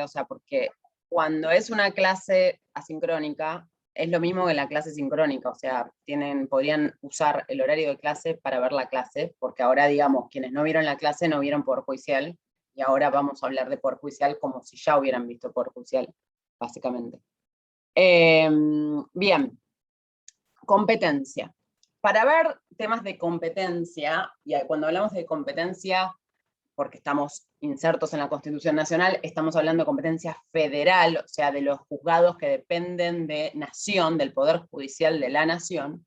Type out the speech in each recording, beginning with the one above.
o sea, porque cuando es una clase asincrónica, es lo mismo que la clase sincrónica, o sea, podrían usar el horario de clase para ver la clase, porque ahora, digamos, quienes no vieron la clase no vieron Poder Judicial, y ahora vamos a hablar de Poder Judicial como si ya hubieran visto Poder Judicial, básicamente. Bien, competencia. Para ver temas de competencia, y cuando hablamos de competencia, porque estamos insertos en la Constitución Nacional, estamos hablando de competencia federal, o sea, de los juzgados que dependen de nación, del Poder Judicial de la Nación,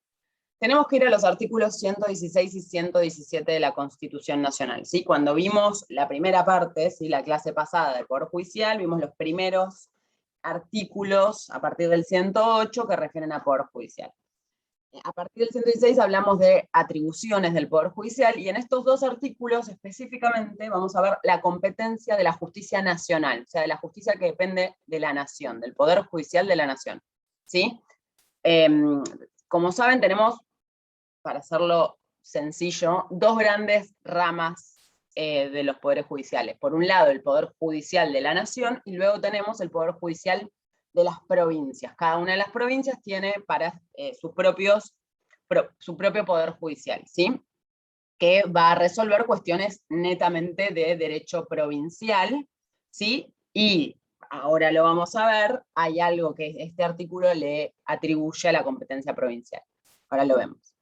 tenemos que ir a los artículos 116 y 117 de la Constitución Nacional, ¿sí? Cuando vimos la primera parte, ¿sí? La clase pasada del Poder Judicial, vimos los primeros artículos a partir del 108 que refieren a Poder Judicial. A partir del 116 hablamos de atribuciones del Poder Judicial, y en estos dos artículos específicamente vamos a ver la competencia de la justicia nacional, o sea, de la justicia que depende de la nación, del Poder Judicial de la nación, ¿sí? Como saben, tenemos, para hacerlo sencillo, dos grandes ramas de los poderes judiciales. Por un lado, el Poder Judicial de la nación, y luego tenemos el Poder Judicial de las provincias. Cada una de las provincias tiene para su propio poder judicial, ¿sí? Que va a resolver cuestiones netamente de derecho provincial, ¿sí? Y ahora lo vamos a ver, hay algo que este artículo le atribuye a la competencia provincial. Ahora lo vemos.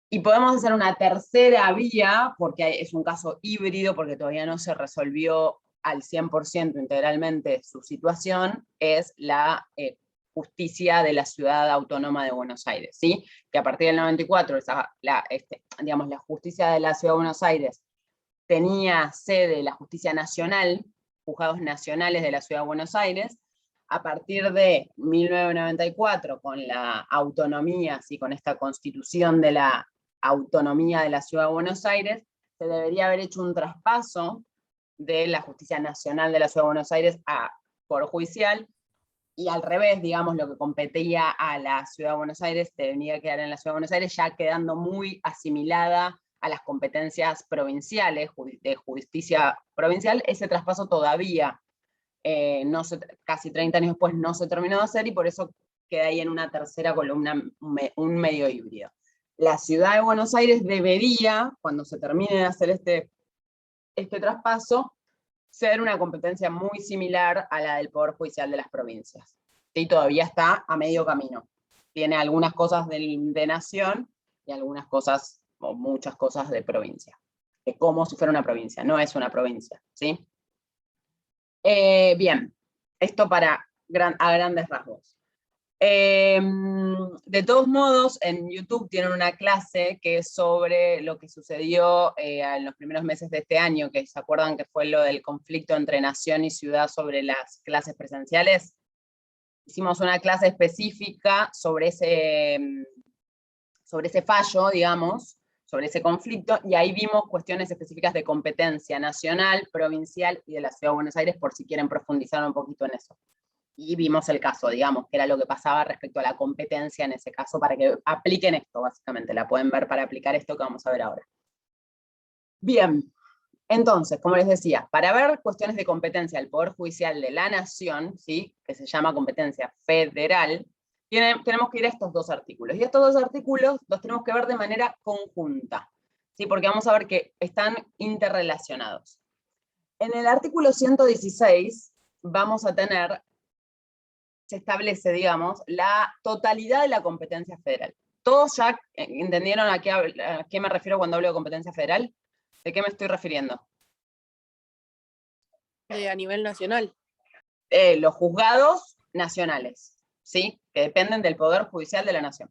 Y podemos hacer una tercera vía, porque es un caso híbrido, porque todavía no se resolvió al 100% integralmente su situación, es la justicia de la Ciudad Autónoma de Buenos Aires, ¿sí? Que a partir del 94, digamos, la justicia de la Ciudad de Buenos Aires tenía sede la justicia nacional, juzgados nacionales de la Ciudad de Buenos Aires. A partir de 1994, con la autonomía, ¿sí? Con esta constitución de la autonomía de la Ciudad de Buenos Aires, se debería haber hecho un traspaso de la justicia nacional de la Ciudad de Buenos Aires a Poder Judicial, y al revés, digamos, lo que competía a la Ciudad de Buenos Aires debería quedar en la Ciudad de Buenos Aires, ya quedando muy asimilada a las competencias provinciales, de justicia provincial. Ese traspaso todavía, casi 30 años después, no se terminó de hacer, y por eso queda ahí en una tercera columna, un medio híbrido. La Ciudad de Buenos Aires debería, cuando se termine de hacer este traspaso, ser una competencia muy similar a la del Poder Judicial de las provincias. ¿Sí? Todavía está a medio camino. Tiene algunas cosas de nación y algunas cosas, o muchas cosas de provincia. Es como si fuera una provincia, no es una provincia, ¿sí? Bien, esto a grandes rasgos. De todos modos, en YouTube tienen una clase que es sobre lo que sucedió en los primeros meses de este año, que se acuerdan que fue lo del conflicto entre nación y ciudad sobre las clases presenciales. Hicimos una clase específica sobre ese fallo, digamos, sobre ese conflicto, y ahí vimos cuestiones específicas de competencia nacional, provincial y de la Ciudad de Buenos Aires, por si quieren profundizar un poquito en eso. Y vimos el caso, digamos, que era lo que pasaba respecto a la competencia en ese caso, para que apliquen esto, básicamente. La pueden ver para aplicar esto que vamos a ver ahora. Bien, entonces, como les decía, para ver cuestiones de competencia del Poder Judicial de la Nación, ¿sí? Que se llama competencia federal, tenemos que ir a estos dos artículos. Y estos dos artículos los tenemos que ver de manera conjunta, ¿sí? Porque vamos a ver que están interrelacionados. En el artículo 116 vamos a tener, se establece, digamos, la totalidad de la competencia federal. ¿Todos ya entendieron a qué me refiero cuando hablo de competencia federal? ¿De qué me estoy refiriendo? A nivel nacional. Los juzgados nacionales, ¿sí? Que dependen del Poder Judicial de la Nación.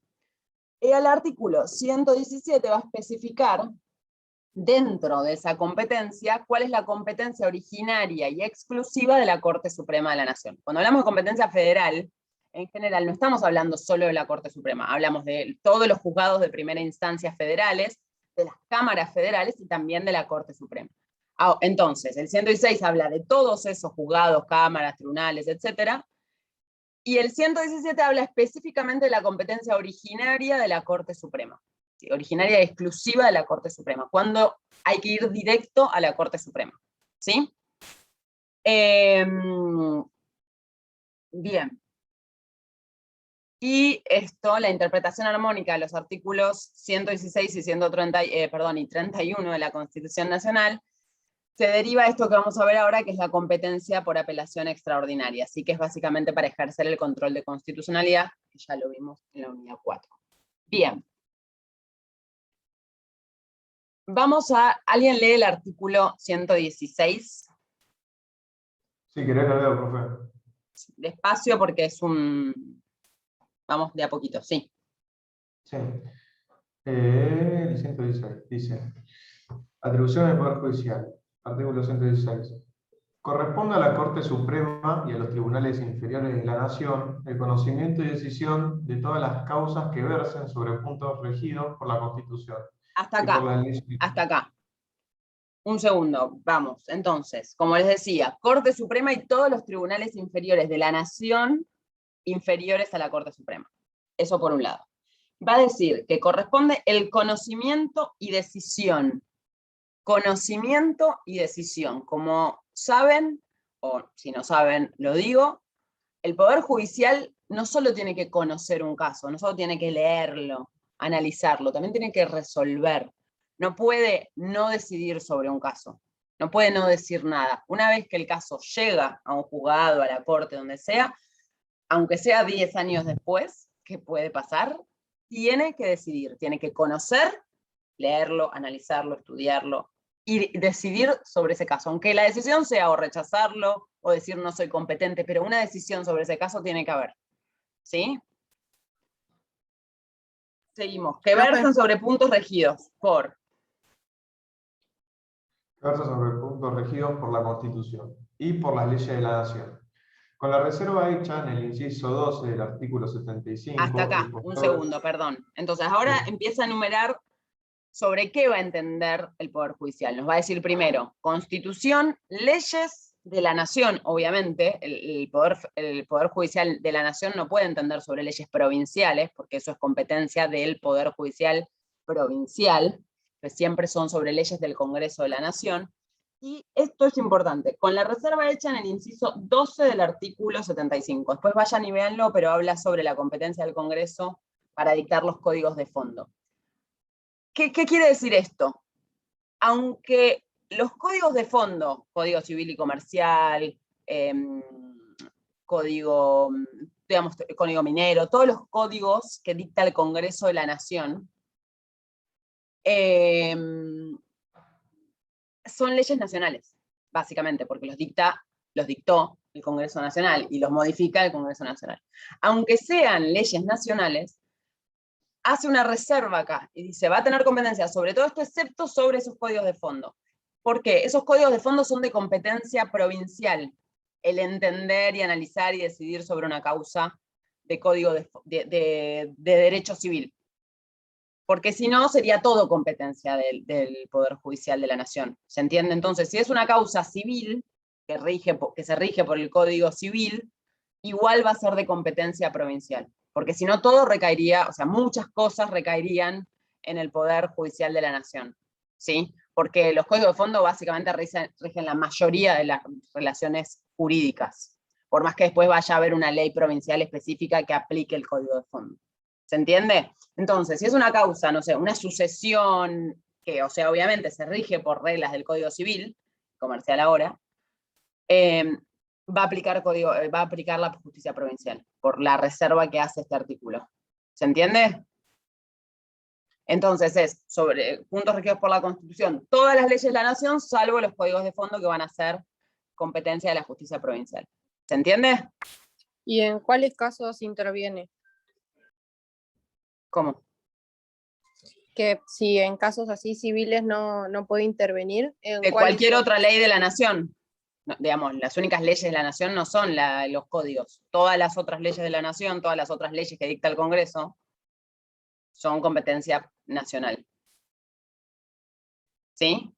Y el artículo 117 va a especificar, dentro de esa competencia, cuál es la competencia originaria y exclusiva de la Corte Suprema de la Nación. Cuando hablamos de competencia federal, en general no estamos hablando solo de la Corte Suprema, hablamos de todos los juzgados de primera instancia federales, de las cámaras federales y también de la Corte Suprema. Entonces, el 116 habla de todos esos juzgados, cámaras, tribunales, etc. Y el 117 habla específicamente de la competencia originaria de la Corte Suprema. ¿Sí? Originaria y exclusiva de la Corte Suprema, cuando hay que ir directo a la Corte Suprema. ¿Sí? Bien. Y esto, la interpretación armónica de los artículos 116 y 31 de la Constitución Nacional, se deriva de esto que vamos a ver ahora, que es la competencia por apelación extraordinaria. Así que es básicamente para ejercer el control de constitucionalidad, que ya lo vimos en la unidad 4. Bien. ¿Alguien lee el artículo 116? Si querés lo leo, profe. Despacio porque es vamos de a poquito, sí. Sí. El 116 dice: atribución del Poder Judicial. Artículo 116. Corresponde a la Corte Suprema y a los tribunales inferiores de la Nación el conocimiento y decisión de todas las causas que versen sobre puntos regidos por la Constitución. Hasta y por acá, la ley. hasta acá. Un segundo, vamos. Entonces, como les decía, Corte Suprema y todos los tribunales inferiores de la Nación inferiores a la Corte Suprema. Eso por un lado. Va a decir que corresponde el conocimiento y decisión. Conocimiento y decisión. Como saben, o si no saben, lo digo, el Poder Judicial no solo tiene que conocer un caso, no solo tiene que leerlo, analizarlo, también tiene que resolver. No puede no decidir sobre un caso, no puede no decir nada. Una vez que el caso llega a un juzgado, a la corte, donde sea, aunque sea 10 años después, ¿qué puede pasar? Tiene que decidir, tiene que conocer, leerlo, analizarlo, estudiarlo, y decidir sobre ese caso. Aunque la decisión sea o rechazarlo, o decir no soy competente, pero una decisión sobre ese caso tiene que haber. ¿Sí? Seguimos. Que versan sobre puntos regidos por... Que versa sobre puntos regidos por la Constitución y por las leyes de la Nación. Con la reserva hecha en el inciso 12 del artículo 75... Hasta acá, un segundo, perdón. Entonces ahora empieza a enumerar sobre qué va a entender el Poder Judicial. Nos va a decir primero, Constitución, leyes de la Nación, obviamente, el poder Judicial de la Nación no puede entender sobre leyes provinciales, porque eso es competencia del Poder Judicial provincial, que siempre son sobre leyes del Congreso de la Nación. Y esto es importante, con la reserva hecha en el inciso 12 del artículo 75. Después vayan y véanlo, pero habla sobre la competencia del Congreso para dictar los códigos de fondo. ¿Qué quiere decir esto? Aunque los códigos de fondo, Código Civil y Comercial, Código Minero, todos los códigos que dicta el Congreso de la Nación, son leyes nacionales, básicamente, porque los dictó el Congreso Nacional y los modifica el Congreso Nacional. Aunque sean leyes nacionales, hace una reserva acá y dice, va a tener competencia sobre todo esto, excepto sobre esos códigos de fondo. ¿Por qué? Esos códigos de fondo son de competencia provincial, el entender y analizar y decidir sobre una causa de código de derecho civil. Porque si no, sería todo competencia del Poder Judicial de la Nación. ¿Se entiende? Entonces, si es una causa civil, que se rige por el Código Civil, igual va a ser de competencia provincial. Porque si no, todo recaería, o sea, muchas cosas recaerían en el Poder Judicial de la Nación. ¿Sí? Porque los códigos de fondo básicamente rigen la mayoría de las relaciones jurídicas. Por más que después vaya a haber una ley provincial específica que aplique el código de fondo. ¿Se entiende? Entonces, si es una causa, no sé, una sucesión, que, o sea, obviamente se rige por reglas del Código Civil, comercial ahora, va a aplicar la justicia provincial, por la reserva que hace este artículo. ¿Se entiende? Entonces es sobre puntos regidos por la Constitución, todas las leyes de la Nación, salvo los códigos de fondo que van a ser competencia de la justicia provincial. ¿Se entiende? ¿Y en cuáles casos interviene? ¿Cómo? Que si en casos así civiles no puede intervenir. De cualquier otra ley de la Nación. No, digamos, las únicas leyes de la Nación no son los códigos. Todas las otras leyes de la Nación, todas las otras leyes que dicta el Congreso, son competencia nacional. ¿Sí?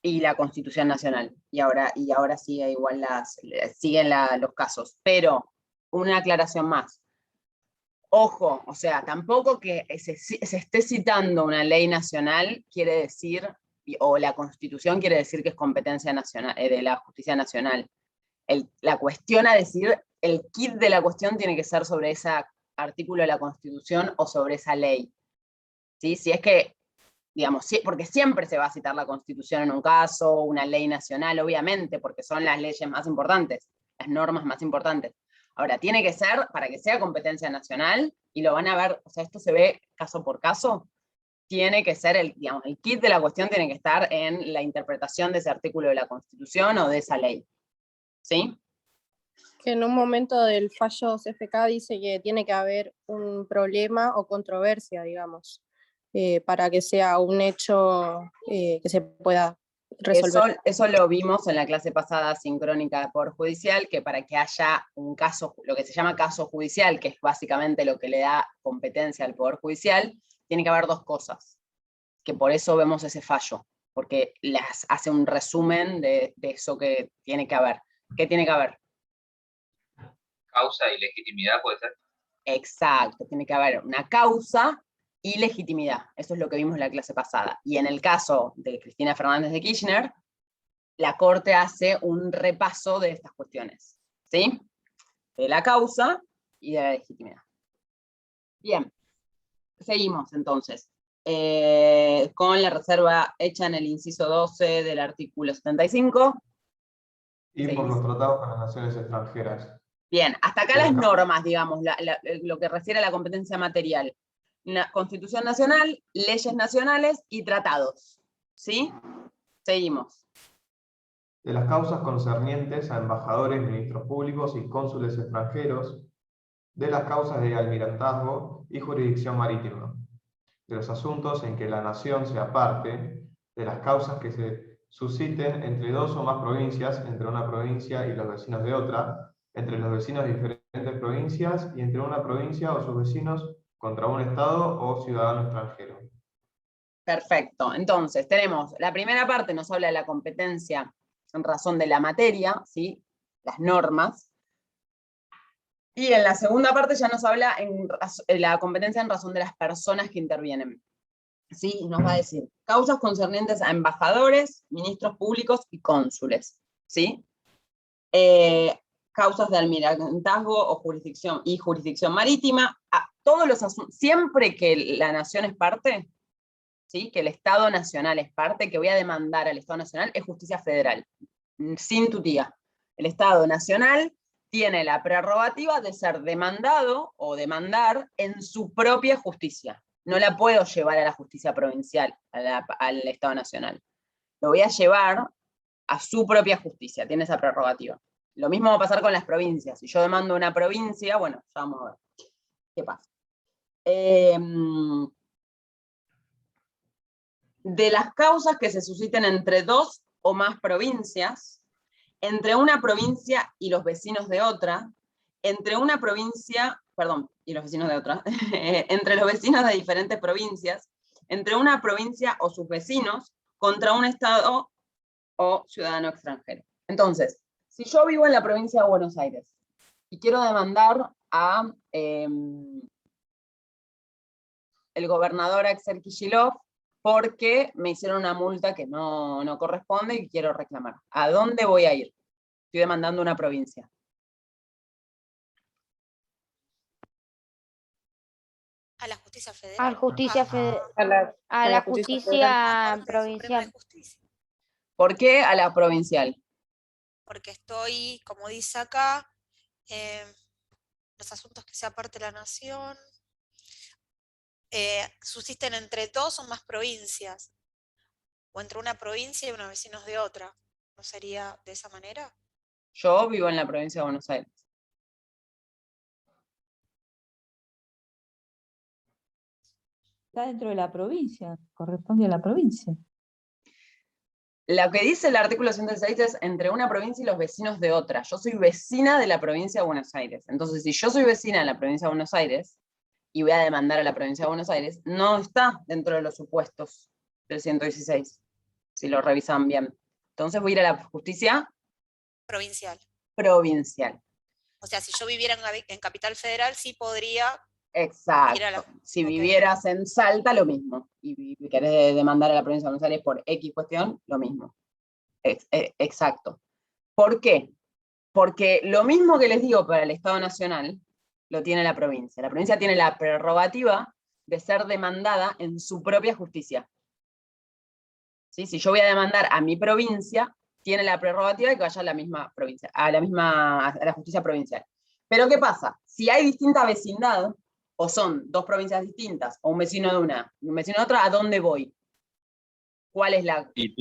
Y la Constitución Nacional. Y ahora sigue igual siguen los casos. Pero, una aclaración más. Ojo, o sea, tampoco que se esté citando una ley nacional quiere decir o la Constitución quiere decir que es competencia nacional, de la justicia nacional. La cuestión a decir, el kit de la cuestión tiene que ser sobre ese artículo de la Constitución o sobre esa ley. ¿Sí? Si es que, digamos, porque siempre se va a citar la Constitución en un caso, una ley nacional, obviamente, porque son las leyes más importantes, las normas más importantes. Ahora, tiene que ser, para que sea competencia nacional, y lo van a ver, o sea, esto se ve caso por caso, tiene que ser, digamos, el kit de la cuestión tiene que estar en la interpretación de ese artículo de la Constitución o de esa ley. ¿Sí? Que en un momento del fallo CFK dice que tiene que haber un problema o controversia, digamos, para que sea un hecho que se pueda resolver. Eso lo vimos en la clase pasada sincrónica de Poder Judicial, que para que haya un caso, lo que se llama caso judicial, que es básicamente lo que le da competencia al Poder Judicial, tiene que haber dos cosas, que por eso vemos ese fallo, porque las hace un resumen de eso que tiene que haber. ¿Qué tiene que haber? Causa y legitimidad, ¿puede ser? Exacto, tiene que haber una causa y legitimidad. Eso es lo que vimos en la clase pasada. Y en el caso de Cristina Fernández de Kirchner, la Corte hace un repaso de estas cuestiones, ¿sí? De la causa y de la legitimidad. Bien, seguimos entonces. Con la reserva hecha en el inciso 12 del artículo 75. Y por los tratados con las naciones extranjeras. Bien, hasta acá las normas, digamos, lo que refiere a la competencia material. La Constitución Nacional, leyes nacionales y tratados. ¿Sí? Seguimos. De las causas concernientes a embajadores, ministros públicos y cónsules extranjeros, de las causas de almirantazgo y jurisdicción marítima, de los asuntos en que la nación sea parte, de las causas que se susciten entre dos o más provincias, entre una provincia y los vecinos de otra, entre los vecinos de diferentes provincias y entre una provincia o sus vecinos contra un Estado o ciudadano extranjero. Perfecto. Entonces, tenemos, la primera parte nos habla de la competencia en razón de la materia, ¿sí? Las normas. Y en la segunda parte ya nos habla en la competencia en razón de las personas que intervienen. ¿Sí? Nos va a decir causas concernientes a embajadores, ministros públicos y cónsules. ¿Sí? Causas de almirantazgo o jurisdicción marítima. Todos los asuntos, siempre que la nación es parte, ¿sí? Que el Estado Nacional es parte, que voy a demandar al Estado Nacional, es justicia federal. Sin tutía. El Estado Nacional tiene la prerrogativa de ser demandado o demandar en su propia justicia. No la puedo llevar a la justicia provincial, al Estado Nacional. Lo voy a llevar a su propia justicia, tiene esa prerrogativa. Lo mismo va a pasar con las provincias. Si yo demando una provincia, bueno, ya vamos a ver qué pasa. De las causas que se susciten entre dos o más provincias, entre una provincia y los vecinos de otra, entre una provincia, perdón, y los vecinos de otra, entre los vecinos de diferentes provincias, entre una provincia o sus vecinos, contra un Estado o ciudadano extranjero. Entonces, si yo vivo en la provincia de Buenos Aires y quiero demandar a el gobernador Axel Kicillof porque me hicieron una multa que no corresponde y quiero reclamar, ¿a dónde voy a ir? Estoy demandando una provincia. A la justicia federal. A la justicia federal. A la justicia provincial. ¿Por qué a la provincial? Porque estoy, como dice acá, los asuntos que sea parte de la nación, subsisten entre dos o más provincias, o entre una provincia y unos vecinos de otra. ¿No sería de esa manera? Yo vivo en la provincia de Buenos Aires. Está dentro de la provincia, corresponde a la provincia. Lo que dice el artículo 106 es entre una provincia y los vecinos de otra. Yo soy vecina de la provincia de Buenos Aires. Entonces, si yo soy vecina de la provincia de Buenos Aires y voy a demandar a la provincia de Buenos Aires, no está dentro de los supuestos del 116, si lo revisan bien. Entonces voy a ir a la justicia Provincial. provincial. O sea, si yo viviera en Capital Federal, sí podría Exacto. Ir a la- Si ok. vivieras en Salta, lo mismo. Y querés demandar a la provincia de Buenos Aires por X cuestión, lo mismo. Exacto. ¿Por qué? Porque lo mismo que les digo para el Estado Nacional, lo tiene la provincia. La provincia tiene la prerrogativa de ser demandada en su propia justicia. ¿Sí? Si yo voy a demandar a mi provincia, tiene la prerrogativa de que vaya a la misma provincia, a la justicia provincial. Pero ¿qué pasa? Si hay distinta vecindad, o son dos provincias distintas, o un vecino de una y un vecino de otra, ¿a dónde voy? ¿Cuál es la, Y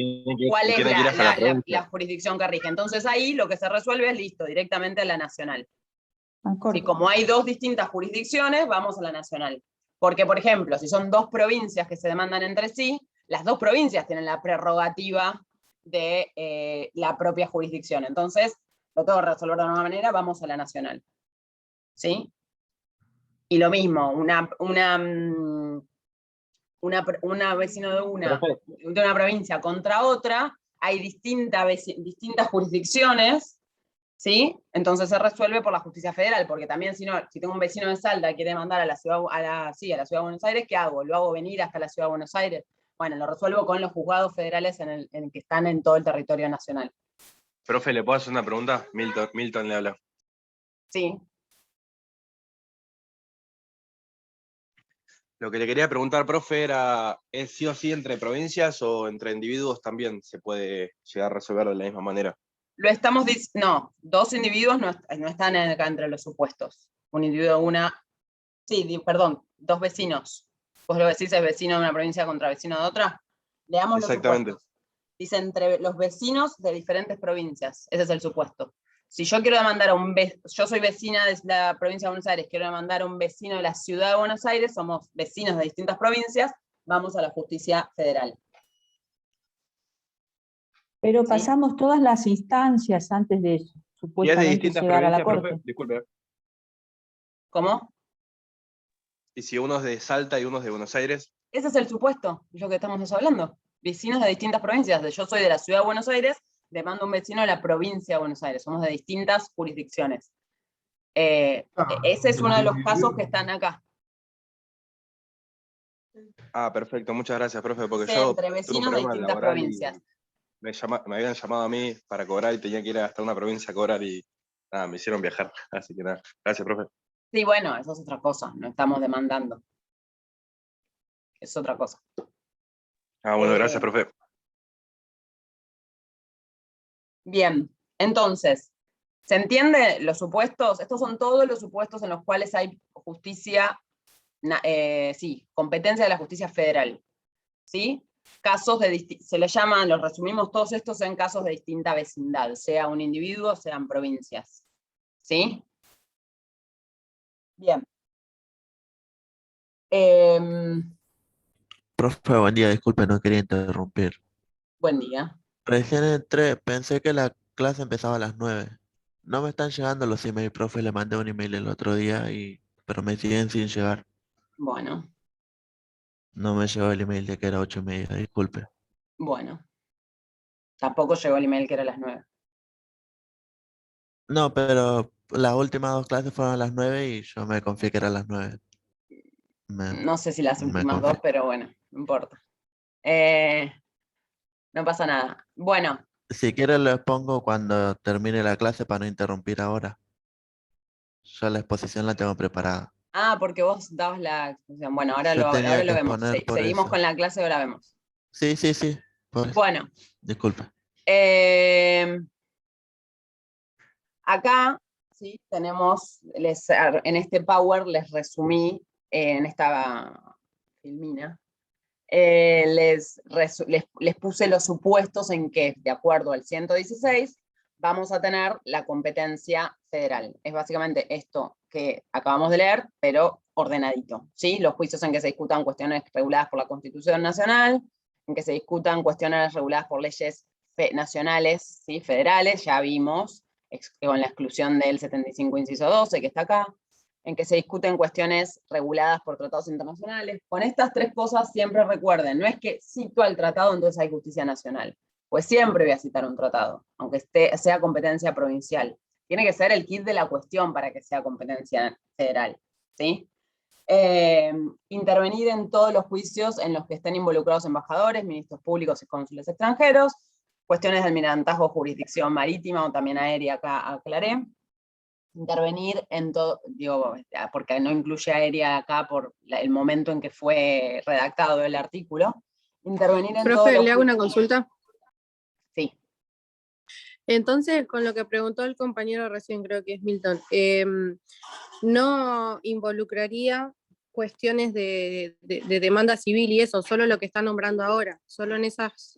cuál es tiene que ir hasta la provincia. la jurisdicción que rige? Entonces ahí lo que se resuelve es listo, directamente a la nacional. Tan corto. Si como hay dos distintas jurisdicciones, vamos a la nacional. Porque, por ejemplo, si son dos provincias que se demandan entre sí, las dos provincias tienen la prerrogativa de la propia jurisdicción. Entonces, lo tengo que resolver de una manera, vamos a la nacional. ¿Sí? Y lo mismo, una vecino de una provincia contra otra, hay distintas jurisdicciones, ¿sí? Entonces se resuelve por la justicia federal, porque también si tengo un vecino de Salta que quiere mandar a la ciudad, a la ciudad de Buenos Aires, ¿qué hago? ¿Lo hago venir hasta la ciudad de Buenos Aires? Bueno, lo resuelvo con los juzgados federales en que están en todo el territorio nacional. Profe, ¿le puedo hacer una pregunta? Milton le habla. Sí. Lo que le quería preguntar, profe, era, ¿es sí o sí entre provincias o entre individuos también se puede llegar a resolver de la misma manera? Lo estamos diciendo, no, dos individuos no están acá entre los supuestos. Un individuo, perdón, dos vecinos. Vos lo decís, es vecino de una provincia contra vecino de otra. Leamos los Exactamente. supuestos. Dice entre los vecinos de diferentes provincias. Ese es el supuesto. Si yo quiero demandar a yo soy vecina de la provincia de Buenos Aires, quiero demandar a un vecino de la ciudad de Buenos Aires, somos vecinos de distintas provincias, vamos a la justicia federal. Pero ¿Sí? pasamos todas las instancias antes de eso, ¿Y es de supuestamente distintas llegar a la provincias, corte. profe? Disculpe. ¿Cómo? ¿Y si uno es de Salta y uno es de Buenos Aires? Ese es el supuesto, lo que estamos hablando. Vecinos de distintas provincias. Yo soy de la ciudad de Buenos Aires, demando a un vecino de la provincia de Buenos Aires. Somos de distintas jurisdicciones. Ese es uno de los casos que están acá. Ah, perfecto. Muchas gracias, profe, porque Sí, yo entre tuve un vecinos de problema distintas laboral provincias. y me habían llamado a mí para cobrar y tenía que ir hasta una provincia a cobrar y nada, me hicieron viajar. Así que nada, gracias, profe. Sí, bueno, eso es otra cosa, no estamos demandando. Es otra cosa. Ah, bueno, gracias, profe. Bien, entonces, ¿se entiende los supuestos? Estos son todos los supuestos en los cuales hay justicia, competencia de la justicia federal. ¿Sí? Casos se le llaman, los resumimos todos estos en casos de distinta vecindad, sea un individuo, sean provincias. ¿Sí? Bien. Profe, buen día, disculpe, no quería interrumpir. Buen día. Recién entré, pensé que la clase empezaba a las 9. No me están llegando los emails, profe, le mandé un email el otro día pero me siguen sin llegar. Bueno, No me llegó el email de que era 8:30, disculpe. bueno. Tampoco llegó el email que era a las 9. No, pero las últimas dos clases fueron a las 9 y yo me confié que era a las 9. No sé si las Me últimas dos, confié. pero bueno, no importa. No pasa nada. Bueno, Si quiere lo expongo cuando termine la clase para no interrumpir ahora. Yo la exposición la tengo preparada. porque vos dabas la exposición. Bueno, ahora Yo ahora tenía lo que vemos. exponer por Seguimos eso. con la clase, ahora vemos. Sí, por eso. Bueno, Disculpe. acá ¿sí? tenemos, en este Power les resumí, en esta filmina, les puse los supuestos en que, de acuerdo al 116, vamos a tener la competencia federal. Es básicamente esto que acabamos de leer, pero ordenadito. ¿Sí? Los juicios en que se discutan cuestiones reguladas por la Constitución Nacional, en que se discutan cuestiones reguladas por leyes nacionales, ¿sí? Federales, ya vimos, con la exclusión del 75 inciso 12, que está acá, en que se discuten cuestiones reguladas por tratados internacionales. Con estas tres cosas siempre recuerden, no es que cito al tratado, entonces hay justicia nacional, pues siempre voy a citar un tratado, aunque sea competencia provincial. Tiene que ser el kit de la cuestión para que sea competencia federal, ¿sí? Intervenir en todos los juicios en los que estén involucrados embajadores, ministros públicos y cónsules extranjeros, cuestiones de almirantazgo, jurisdicción marítima o también aérea, acá aclaré. Intervenir en todo, digo, porque no incluye aérea acá por el momento en que fue redactado el artículo. Intervenir en todos Profe, los ¿le hago una juicios. consulta? Sí. Entonces, con lo que preguntó el compañero recién, creo que es Milton, ¿no involucraría cuestiones de demanda civil y eso, solo lo que está nombrando ahora? Solo en estas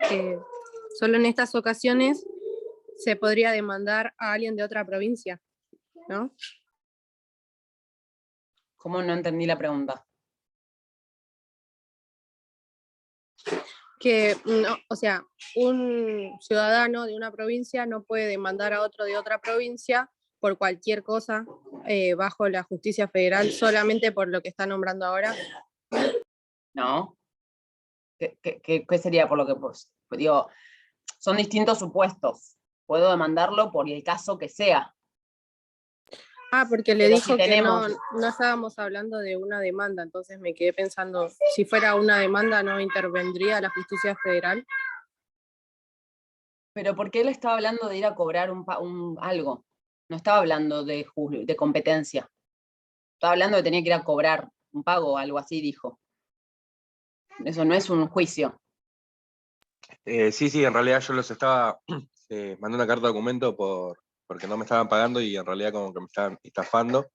ocasiones se podría demandar a alguien de otra provincia, ¿no? ¿Cómo no entendí la pregunta? Que, no, o sea, un ciudadano de una provincia no puede demandar a otro de otra provincia por cualquier cosa bajo la justicia federal solamente por lo que está nombrando ahora. ¿No? ¿Qué sería por lo que, pues, digo, son distintos supuestos? Puedo demandarlo por el caso que sea. Porque le Pero dijo si que tenemos- no estábamos hablando de una demanda, entonces me quedé pensando, si fuera una demanda, ¿no intervendría la justicia federal? Pero porque él estaba hablando de ir a cobrar algo. No estaba hablando de competencia. Estaba hablando de que tenía que ir a cobrar un pago o algo así, dijo. Eso no es un juicio. Sí, en realidad yo los estaba mandando una carta de documento porque no me estaban pagando y en realidad como que me estaban estafando.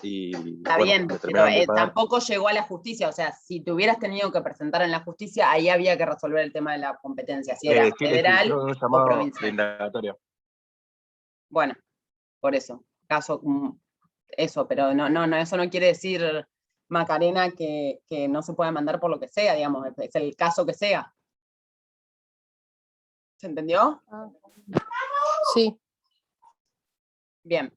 Y Está bueno, bien, me pero terminaron de pagar. tampoco llegó a la justicia. O sea, si te hubieras tenido que presentar en la justicia, ahí había que resolver el tema de la competencia, si era Sí, federal creo que un o llamado de provincial. indagatoria. Bueno, por eso. Caso, eso, pero no, eso no quiere decir, Macarena, que no se puede mandar por lo que sea, digamos, es el caso que sea. ¿Se entendió? Sí. Bien.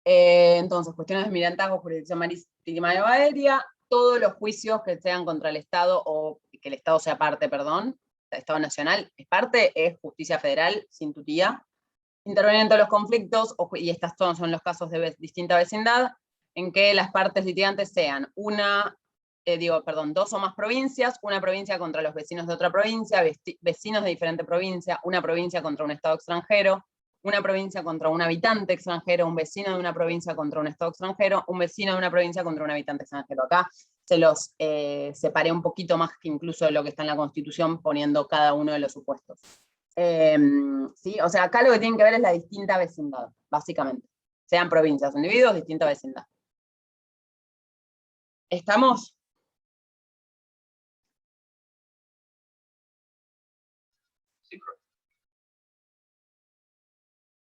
Entonces, cuestiones de almirantazgo, jurisdicción marítima y aérea, todos los juicios que sean contra el Estado o que el Estado sea parte, perdón, el Estado Nacional es parte, es justicia federal, sin tutía. Intervenir en todos los conflictos, y estos todos son los casos de distinta vecindad, en que las partes litigantes sean dos o más provincias, una provincia contra los vecinos de otra provincia, vecinos de diferente provincia, una provincia contra un Estado extranjero, una provincia contra un habitante extranjero, un vecino de una provincia contra un Estado extranjero, un vecino de una provincia contra un habitante extranjero. Acá se los separé un poquito más que incluso de lo que está en la Constitución, poniendo cada uno de los supuestos. ¿Sí? O sea, acá lo que tienen que ver es la distinta vecindad, básicamente. Sean provincias o individuos, distinta vecindad. ¿Estamos?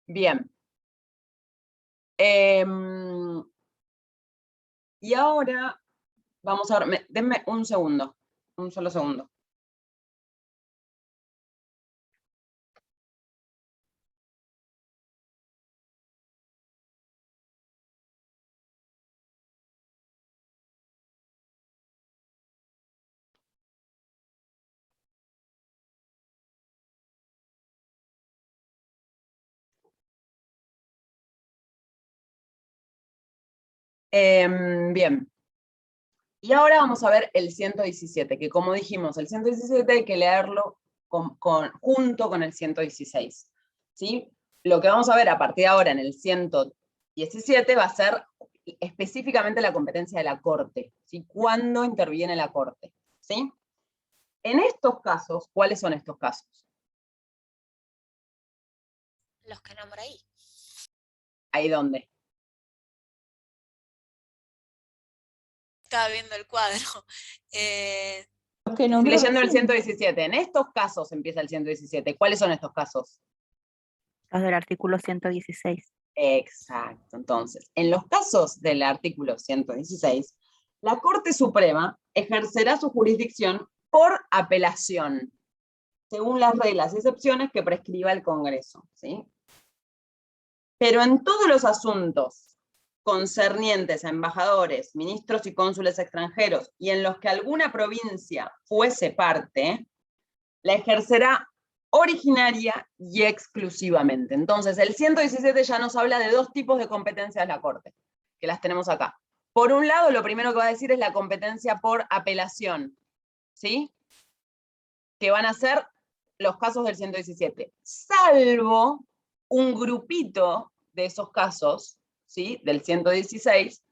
Bien. Y ahora vamos a ver, denme un segundo, un solo segundo. Bien. Y ahora vamos a ver el 117, que como dijimos, el 117 hay que leerlo junto con el 116. ¿Sí? Lo que vamos a ver a partir de ahora en el 117 va a ser específicamente la competencia de la Corte. ¿Sí? ¿Cuándo interviene la Corte? ¿Sí? En estos casos, ¿cuáles son estos casos? Los que nombra ahí. ¿Ahí dónde? Estaba viendo el cuadro. Los que Estoy nombró leyendo el recién. 117. En estos casos empieza el 117. ¿Cuáles son estos casos? Los del artículo 116. Exacto. Entonces, en los casos del artículo 116, la Corte Suprema ejercerá su jurisdicción por apelación, según las reglas y excepciones que prescriba el Congreso, ¿sí? Pero en todos los asuntos concernientes a embajadores, ministros y cónsules extranjeros, y en los que alguna provincia fuese parte, la ejercerá originaria y exclusivamente. Entonces, el 117 ya nos habla de dos tipos de competencias de la Corte, que las tenemos acá. Por un lado, lo primero que va a decir es la competencia por apelación, ¿sí? Que van a ser los casos del 117, salvo un grupito de esos casos, ¿sí? Del 116,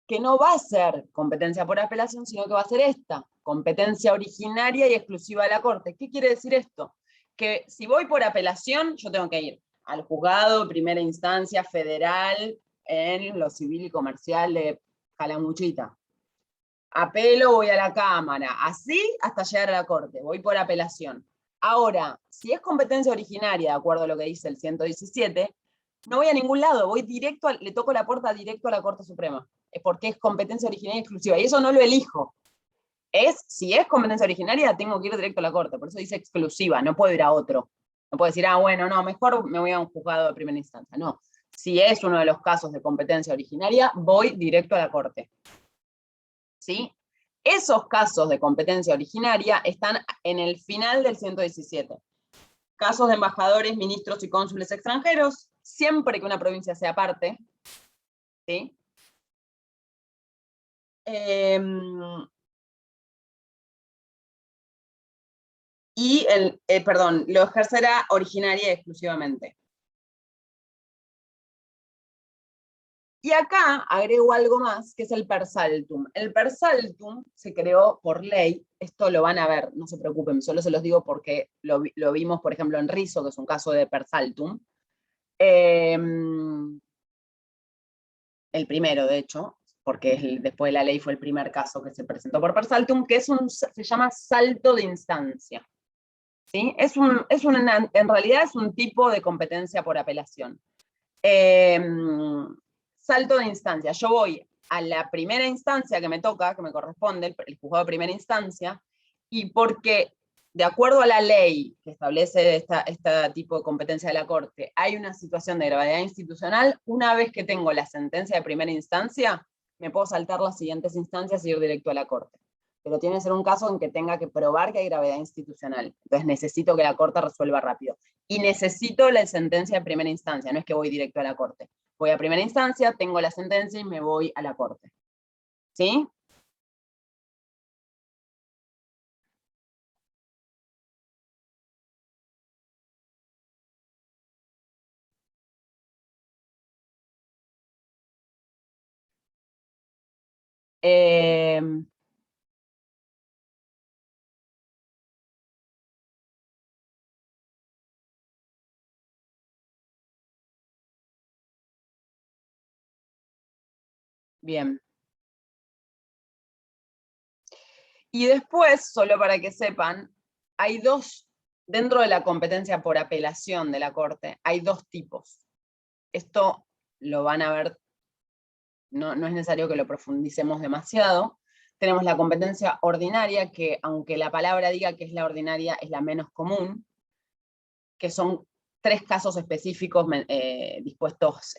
que no va a ser competencia por apelación, sino que va a ser esta, competencia originaria y exclusiva de la Corte. ¿Qué quiere decir esto? Que si voy por apelación, yo tengo que ir al juzgado de primera instancia federal en lo civil y comercial de Calamuchita. Apelo, voy a la Cámara, así hasta llegar a la Corte, voy por apelación. Ahora, si es competencia originaria, de acuerdo a lo que dice el 117, no voy a ningún lado, voy directo, le toco la puerta directo a la Corte Suprema, porque es competencia originaria exclusiva, y eso no lo elijo. Si es competencia originaria, tengo que ir directo a la Corte, por eso dice exclusiva, no puedo ir a otro. No puedo decir, bueno, no, mejor me voy a un juzgado de primera instancia. No, si es uno de los casos de competencia originaria, voy directo a la Corte. ¿Sí? Esos casos de competencia originaria están en el final del 117. Casos de embajadores, ministros y cónsules extranjeros, siempre que una provincia sea parte, ¿sí? Lo ejercerá originaria exclusivamente. Y acá agrego algo más, que es el per saltum. El per saltum se creó por ley, esto lo van a ver, no se preocupen, solo se los digo porque lo vimos, por ejemplo, en Rizzo, que es un caso de per saltum. El primero, de hecho, porque después de la ley fue el primer caso que se presentó por per saltum, que se llama salto de instancia. ¿Sí? En realidad es un tipo de competencia por apelación. Salto de instancia. Yo voy a la primera instancia que me toca, que me corresponde, el juzgado de primera instancia, y porque, de acuerdo a la ley que establece este tipo de competencia de la Corte, hay una situación de gravedad institucional, una vez que tengo la sentencia de primera instancia, me puedo saltar las siguientes instancias y ir directo a la Corte. Pero tiene que ser un caso en que tenga que probar que hay gravedad institucional. Entonces necesito que la Corte resuelva rápido. Y necesito la sentencia de primera instancia, no es que voy directo a la Corte. Voy a primera instancia, tengo la sentencia y me voy a la Corte. ¿Sí? Bien. Y después, solo para que sepan, hay dentro de la competencia por apelación de la Corte, hay dos tipos. Esto lo van a ver, no es necesario que lo profundicemos demasiado. Tenemos la competencia ordinaria, que aunque la palabra diga que es la ordinaria, es la menos común, que son 3 casos específicos dispuestos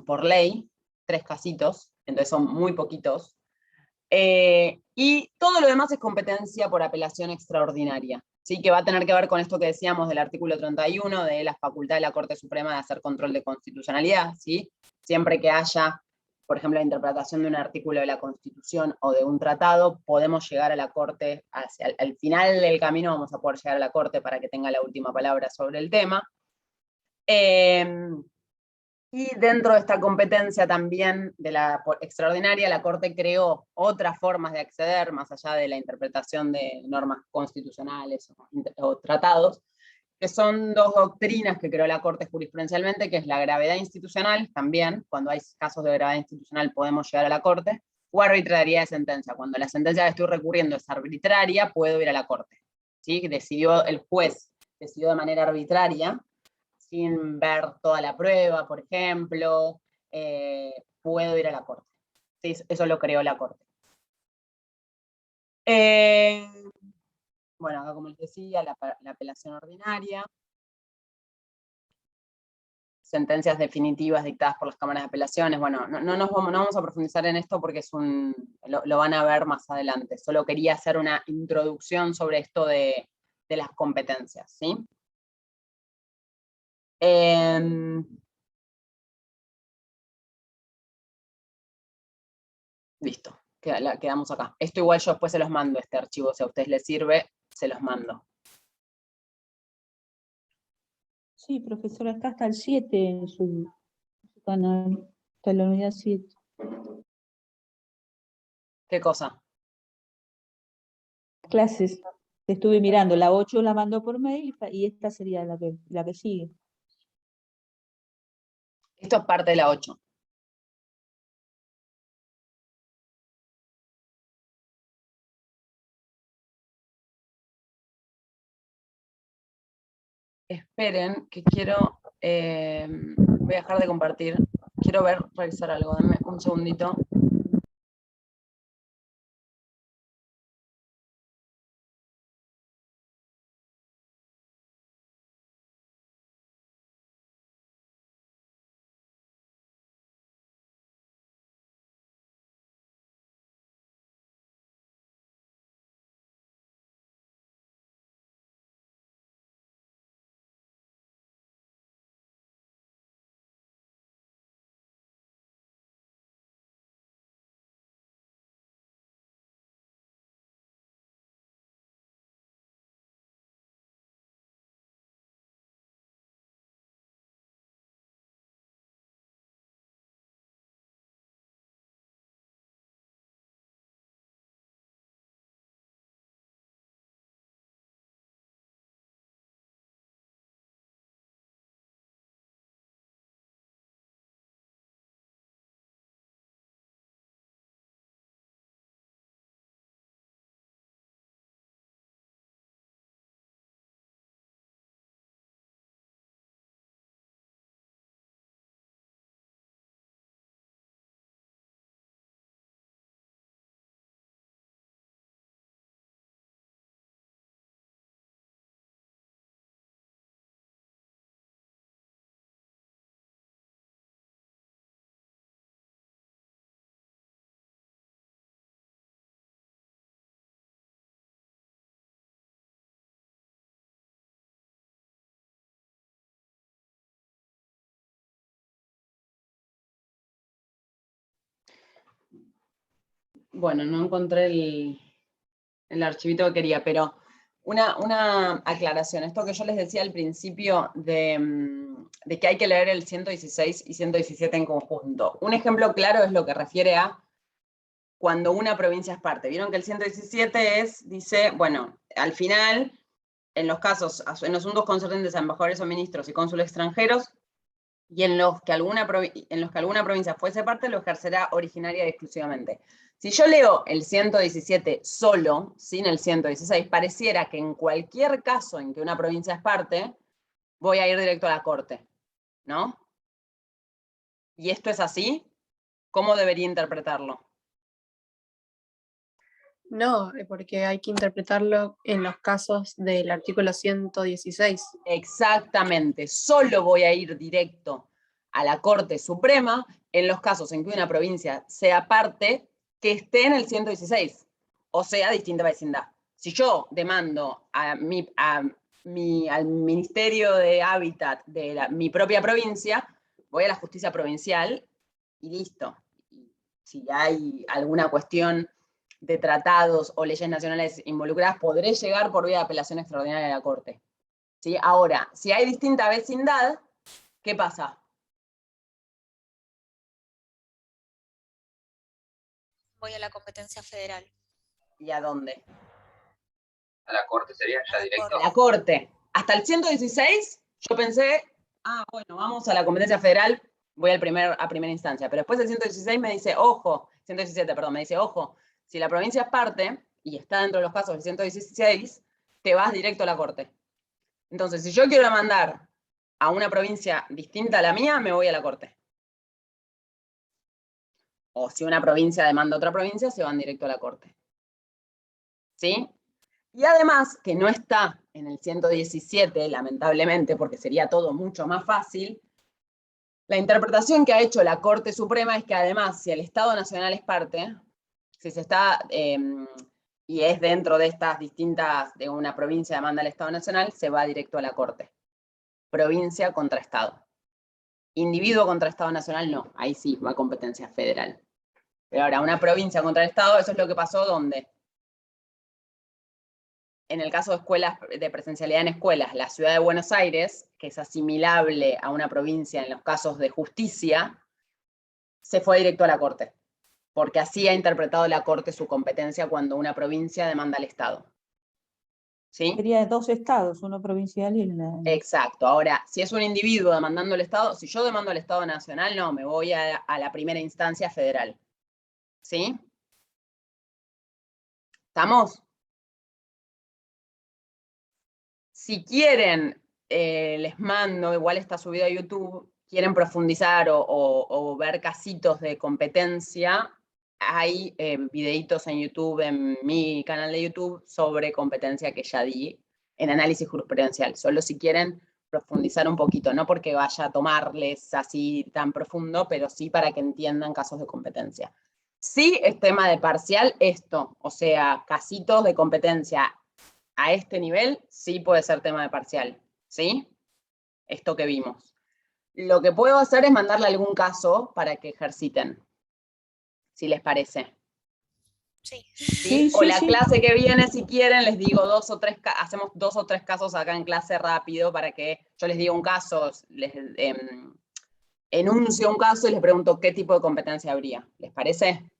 por ley, 3 casitos, entonces son muy poquitos. Y todo lo demás es competencia por apelación extraordinaria, ¿sí? Que va a tener que ver con esto que decíamos del artículo 31, de la facultad de la Corte Suprema de hacer control de constitucionalidad, ¿sí? Siempre que haya, por ejemplo, la interpretación de un artículo de la Constitución o de un tratado, podemos llegar a la Corte, al final del camino vamos a poder llegar a la Corte para que tenga la última palabra sobre el tema. Y dentro de esta competencia también de la extraordinaria, la Corte creó otras formas de acceder, más allá de la interpretación de normas constitucionales o tratados, que son 2 doctrinas que creó la Corte jurisprudencialmente, que es la gravedad institucional, también, cuando hay casos de gravedad institucional podemos llegar a la Corte, o arbitrariedad de sentencia. Cuando la sentencia que estoy recurriendo es arbitraria, puedo ir a la Corte. ¿Sí? El juez decidió de manera arbitraria, sin ver toda la prueba, por ejemplo, puedo ir a la Corte. Sí, eso lo creó la Corte. Bueno, acá como les decía, la apelación ordinaria, sentencias definitivas dictadas por las cámaras de apelaciones. Bueno, no vamos a profundizar en esto porque lo van a ver más adelante. Solo quería hacer una introducción sobre esto de las competencias, ¿sí? Listo, quedamos acá. Esto igual yo después se los mando, este archivo, si a ustedes les sirve, se los mando. Sí, profesora, acá está el 7 en su canal, está en la unidad 7. ¿Qué cosa? Clases, estuve mirando, la 8 la mandó por mail y esta sería la que sigue. Esto es parte de la 8. Esperen, que quiero, voy a dejar de compartir. Quiero revisar algo, dame un segundito. Bueno, no encontré el archivito que quería, pero una aclaración. Esto que yo les decía al principio de que hay que leer el 116 y 117 en conjunto. Un ejemplo claro es lo que refiere a cuando una provincia es parte. Vieron que el 117 dice, bueno, al final, en los casos, en los asuntos concernientes a embajadores o ministros y cónsules extranjeros, y en los que alguna provincia fuese parte, lo ejercerá originaria y exclusivamente. Si yo leo el 117 solo, sin el 116, pareciera que en cualquier caso en que una provincia es parte, voy a ir directo a la corte, ¿no? ¿Y esto es así? ¿Cómo debería interpretarlo? No, porque hay que interpretarlo en los casos del artículo 116. Exactamente, solo voy a ir directo a la Corte Suprema en los casos en que una provincia sea parte que esté en el 116, o sea, distinta vecindad. Si yo demando al Ministerio de Hábitat de mi propia provincia, voy a la justicia provincial y listo. Si hay alguna cuestión de tratados o leyes nacionales involucradas, podré llegar por vía de apelación extraordinaria a la Corte. ¿Sí? Ahora, si hay distinta vecindad, ¿qué pasa? Voy a la competencia federal. ¿Y a dónde? A la corte sería ya directo. A la Corte. Hasta el 116, yo pensé, bueno, vamos a la competencia federal, voy a primera instancia. Pero después el 116 me dice, ojo, 117, perdón, me dice, ojo, si la provincia es parte y está dentro de los casos del 116, te vas directo a la Corte. Entonces, si yo quiero demandar a una provincia distinta a la mía, me voy a la Corte. O si una provincia demanda a otra provincia, se van directo a la Corte. ¿Sí? Y además, que no está en el 117, lamentablemente, porque sería todo mucho más fácil, la interpretación que ha hecho la Corte Suprema es que además, si el Estado Nacional es parte, si se está, y es dentro de estas distintas, de una provincia demanda al Estado Nacional, se va directo a la Corte. Provincia contra Estado. Individuo contra Estado Nacional, no. Ahí sí va competencia federal. Pero ahora, una provincia contra el Estado, eso es lo que pasó, ¿dónde? En el caso de escuelas, de presencialidad en escuelas, la ciudad de Buenos Aires, que es asimilable a una provincia en los casos de justicia, se fue directo a la Corte, porque así ha interpretado la Corte su competencia cuando una provincia demanda al Estado. ¿Sí? Sería 2 estados, uno provincial y el... Exacto. Ahora, si es un individuo demandando al Estado, si yo demando al Estado Nacional, no, me voy a la primera instancia federal. ¿Sí? ¿Estamos? Si quieren, les mando, igual está subido a YouTube, quieren profundizar o ver casitos de competencia, hay videitos en YouTube, en mi canal de YouTube, sobre competencia que ya di en análisis jurisprudencial. Solo si quieren profundizar un poquito, no porque vaya a tomarles así tan profundo, pero sí para que entiendan casos de competencia. Sí es tema de parcial esto, o sea, casitos de competencia a este nivel, sí puede ser tema de parcial, ¿sí? Esto que vimos. Lo que puedo hacer es mandarle algún caso para que ejerciten, si les parece. Sí. ¿Sí? O la clase que viene, si quieren, les digo hacemos 2 o 3 casos acá en clase rápido para que yo les diga un caso, les enuncio un caso y les pregunto qué tipo de competencia habría. ¿Les parece?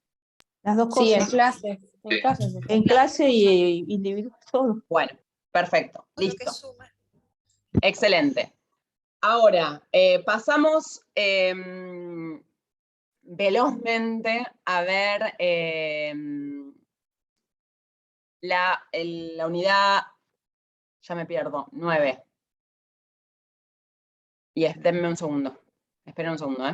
Las dos Sí, en cosas. clase. En clase. En clase y individual, todo. Bueno, perfecto. Lo que Listo. suma. Excelente. Ahora, pasamos velozmente a ver la unidad, ya me pierdo, 9. Y denme un segundo. Esperen un segundo,